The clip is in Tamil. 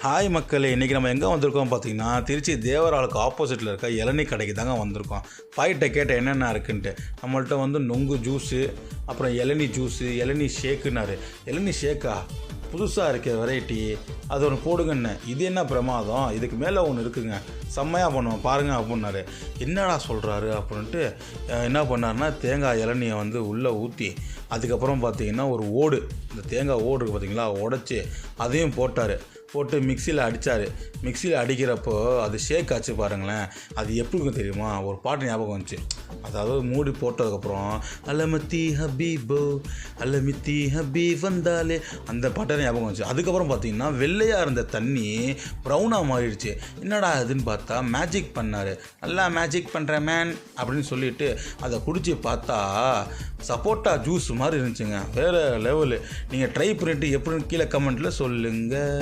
ஹாய் மக்களே, இன்றைக்கி நம்ம எங்கே வந்திருக்கோம் பார்த்தீங்கன்னா, திருச்சி தேவராளுக்கு ஆப்போசிட்டில் இருக்க இளநீ கடைக்கு தாங்க வந்திருக்கோம். பாய்கிட்ட கேட்ட என்னென்ன இருக்குன்ட்டு. நம்மள்ட்ட வந்து நொங்கு ஜூஸு, அப்புறம் இளநீ ஜூஸு, இளநீ ஷேக்குன்னாரு. இளநீ ஷேக்கா, புதுசாக இருக்க வெரைட்டி, அது ஒன்று போடுங்கன்னு. இது என்ன பிரமாதம், இதுக்கு மேலே ஒன்று இருக்குங்க, செம்மையாக பண்ணுவோம் பாருங்கள் அப்படின்னாரு. என்னடா சொல்கிறாரு அப்படின்ட்டு என்ன பண்ணாருன்னா, தேங்காய் இளநியை வந்து உள்ளே ஊற்றி, அதுக்கப்புறம் பார்த்தீங்கன்னா ஒரு ஓடு, இந்த தேங்காய் ஓடு இருக்குது பார்த்தீங்களா, உடச்சி அதையும் போட்டு மிக்சியில் அடித்தார். மிக்சியில் அடிக்கிறப்போ அது ஷேக் ஆச்சு பாருங்களேன். அது எப்படி இருக்கும் தெரியுமா, ஒரு பாட்டு ஞாபகம் வந்துச்சு. அதாவது மூடி போட்டதுக்கப்புறம் அலமத்தி ஹபீபோ அலமித்தி ஹபீப் வந்தாலே, அந்த பாட்டை ஞாபகம் வந்துச்சு. அதுக்கப்புறம் பார்த்தீங்கன்னா வெள்ளையாக இருந்த தண்ணி ப்ரௌனாக மாறிடுச்சு. என்னடா அதுன்னு பார்த்தா மேஜிக் பண்ணார். நல்லா மேஜிக் பண்ணுறேன் மேன் அப்படின்னு சொல்லிட்டு அதை குடித்து பார்த்தா சப்போட்டா ஜூஸ் மாதிரி இருந்துச்சுங்க. வேறு லெவலு. நீங்கள் ட்ரை பண்ணிவிட்டு எப்படின்னு கீழே கமெண்ட்டில் சொல்லுங்கள்.